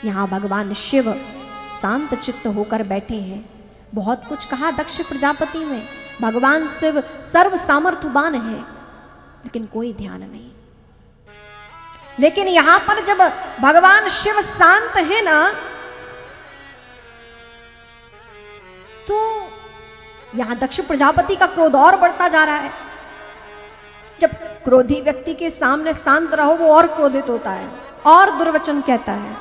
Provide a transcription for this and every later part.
यहाँ भगवान शिव शांत चित्त होकर बैठे हैं। बहुत कुछ कहा दक्ष प्रजापति में, भगवान शिव सर्व सामर्थ्यवान है, लेकिन कोई ध्यान नहीं। लेकिन यहां पर जब भगवान शिव शांत है ना, तो यहां दक्ष प्रजापति का क्रोध और बढ़ता जा रहा है। जब क्रोधी व्यक्ति के सामने शांत रहो, वो और क्रोधित होता है और दुर्वचन कहता है।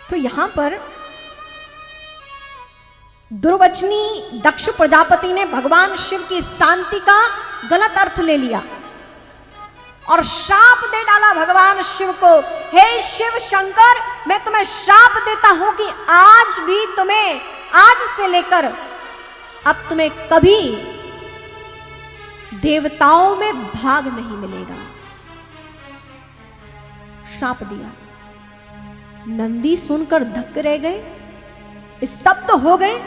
तो यहां पर दुर्वचनी दक्ष प्रजापति ने भगवान शिव की शांति का गलत अर्थ ले लिया और श्राप दे डाला भगवान शिव को। हे शिव शंकर, मैं तुम्हें श्राप देता हूं कि आज भी तुम्हें, आज से लेकर अब तुम्हें कभी देवताओं में भाग नहीं मिलेगा। श्राप दिया। नंदी सुनकर धक्के रह गए, स्तब्ध हो गए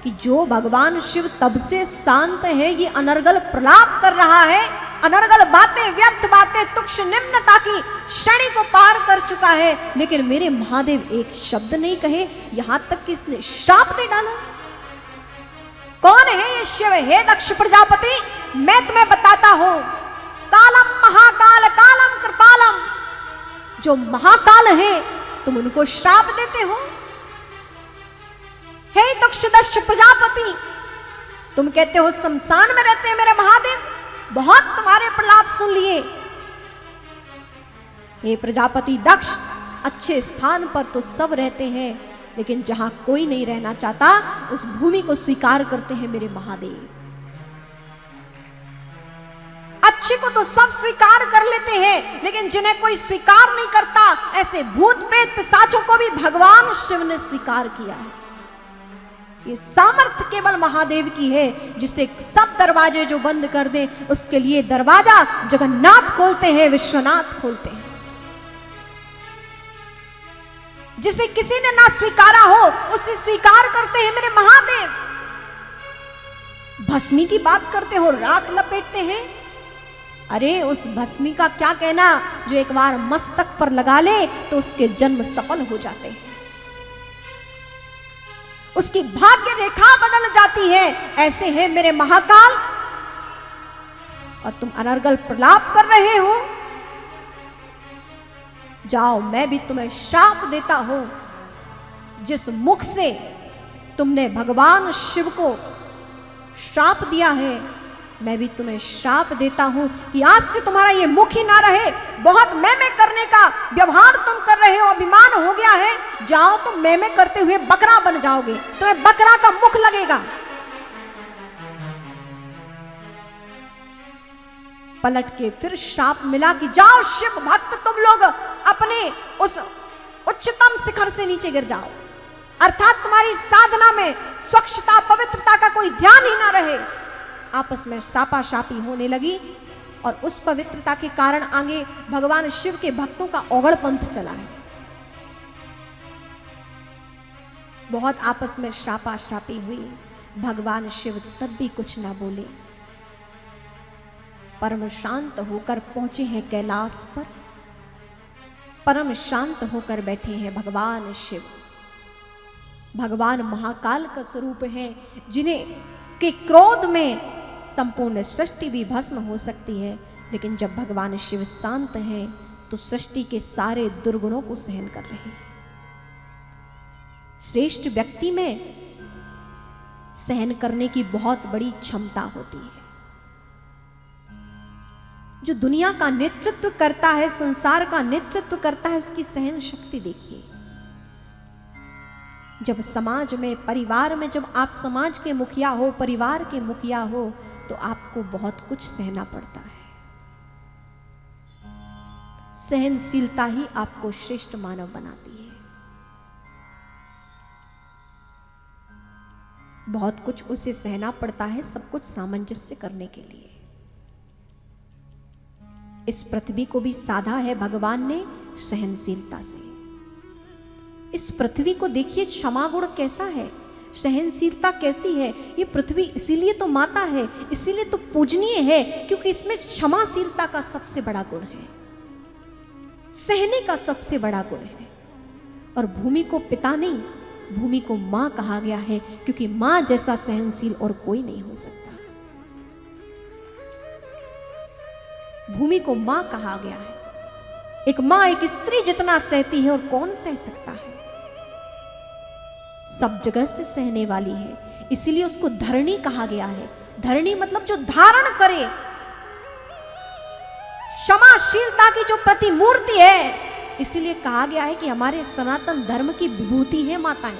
कि जो भगवान शिव तब से शांत है, ये अनर्गल प्रलाप कर रहा है, अनर्गल बातें, व्यर्थ बातें, तुक्ष निम्नता की श्रेणी को पार कर चुका है, लेकिन मेरे महादेव एक शब्द नहीं कहे, यहां तक कि इसने श्राप दे डाला। कौन है ये शिव? हे दक्ष प्रजापति, मैं तुम्हें बताता हूं, कालम महाकाल कालम कृपालम, जो महाकाल है तुम उनको श्राप देते हो। हे दक्ष प्रजापति, तुम कहते हो शमशान में रहते हैं मेरे महादेव, बहुत तुम्हारे प्रलाप सुन लिए। हे प्रजापति दक्ष, अच्छे स्थान पर तो सब रहते हैं, लेकिन जहां कोई नहीं रहना चाहता उस भूमि को स्वीकार करते हैं मेरे महादेव। अच्छे को तो सब स्वीकार कर लेते हैं, लेकिन जिन्हें कोई स्वीकार नहीं करता, ऐसे भूत प्रेत पिशाचों को भी भगवान शिव ने स्वीकार किया है। ये सामर्थ्य केवल महादेव की है, जिसे सब दरवाजे जो बंद कर दे, उसके लिए दरवाजा जगन्नाथ खोलते हैं, विश्वनाथ खोलते हैं। जिसे किसी ने ना स्वीकारा हो, उसे स्वीकार करते हैं मेरे महादेव। भस्मी की बात करते हो, राख लपेटते हैं। अरे उस भस्मी का क्या कहना, जो एक बार मस्तक पर लगा ले तो उसके जन्म सफल हो जाते हैं, उसकी भाग्य रेखा बदल जाती है। ऐसे है मेरे महाकाल, और तुम अनर्गल प्रलाप कर रहे हो। जाओ, मैं भी तुम्हें श्राप देता हूं। जिस मुख से तुमने भगवान शिव को श्राप दिया है, मैं भी तुम्हें श्राप देता हूं कि आज से तुम्हारा ये मुख ही ना रहे। बहुत मैं करने का व्यवहार तुम कर रहे हो, अभिमान हो गया है। जाओ, तुम मैं करते हुए बकरा बन जाओगे, तुम्हें बकरा का मुख लगेगा। पलट के फिर श्राप मिला कि जाओ शिव भक्त, तुम लोग अपने उस उच्चतम शिखर से नीचे गिर जाओ, अर्थात तुम्हारी साधना में स्वच्छता पवित्रता का कोई ध्यान ही ना रहे। आपस में सापाशापी होने लगी, और उस पवित्रता के कारण आगे भगवान शिव के भक्तों का ओगड़ पंथ चला है। बहुत आपस में श्रापाश्रापी हुई। भगवान शिव तब भी कुछ ना बोले, परम शांत होकर पहुंचे हैं कैलाश पर। परम शांत होकर बैठे हैं भगवान शिव। भगवान महाकाल का स्वरूप है, जिन्हें के क्रोध में संपूर्ण सृष्टि भी भस्म हो सकती है, लेकिन जब भगवान शिव शांत हैं तो सृष्टि के सारे दुर्गुणों को सहन कर रहे हैं। श्रेष्ठ व्यक्ति में सहन करने की बहुत बड़ी क्षमता होती है। जो दुनिया का नेतृत्व करता है, संसार का नेतृत्व करता है, उसकी सहन शक्ति देखिए। जब समाज में, परिवार में, जब आप समाज के मुखिया हो, परिवार के मुखिया हो, तो आपको बहुत कुछ सहना पड़ता है। सहनशीलता ही आपको श्रेष्ठ मानव बनाती है। बहुत कुछ उसे सहना पड़ता है, सब कुछ सामंजस्य करने के लिए। इस पृथ्वी को भी साधा है भगवान ने सहनशीलता से। इस पृथ्वी को देखिए, क्षमा गुण कैसा है, सहनशीलता कैसी है। ये पृथ्वी इसीलिए तो माता है, इसीलिए तो पूजनीय है, क्योंकि इसमें क्षमाशीलता का सबसे बड़ा गुण है। सहने का सबसे बड़ा गुण है। और भूमि को पिता नहीं, भूमि को मां कहा गया है, क्योंकि मां जैसा सहनशील और कोई नहीं हो सकता। भूमि को मां कहा गया है। एक मां एक स्त्री जितना सहती है और कौन सह सकता है। सब जगह से सहने वाली है, इसीलिए उसको धरणी कहा गया है। धरणी मतलब जो धारण करे, क्षमाशीलता की जो प्रतिमूर्ति है, इसीलिए कहा गया है कि हमारे सनातन धर्म की विभूति है माताएं,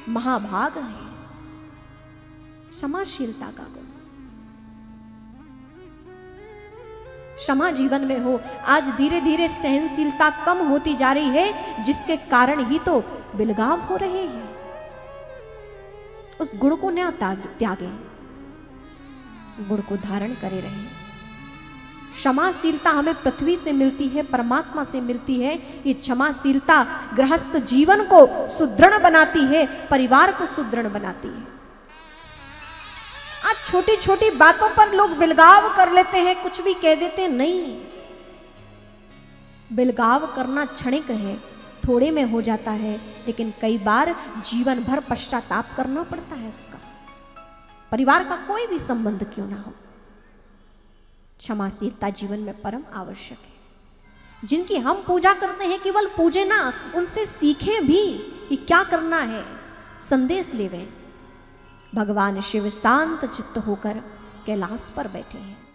महाभाग है क्षमाशीलता का गुण। क्षमा जीवन में हो। आज धीरे धीरे सहनशीलता कम होती जा रही है, जिसके कारण ही तो बिलगाव हो रहे हैं। उस गुण को न त्यागे, गुण को धारण करे रहे। क्षमाशीलता हमें पृथ्वी से मिलती है, परमात्मा से मिलती है। ये क्षमाशीलता गृहस्थ जीवन को सुदृढ़ बनाती है, परिवार को सुदृढ़ बनाती है। आज छोटी छोटी बातों पर लोग बिलगाव कर लेते हैं, कुछ भी कह देते हैं। नहीं, बिलगाव करना क्षणिक है, थोड़े में हो जाता है, लेकिन कई बार जीवन भर पश्चाताप करना पड़ता है उसका। परिवार का कोई भी संबंध क्यों ना हो, क्षमाशीलता जीवन में परम आवश्यक है। जिनकी हम पूजा करते हैं, केवल पूजे ना, उनसे सीखें भी कि क्या करना है, संदेश लेवें। भगवान शिव शांत चित्त होकर कैलाश पर बैठे हैं।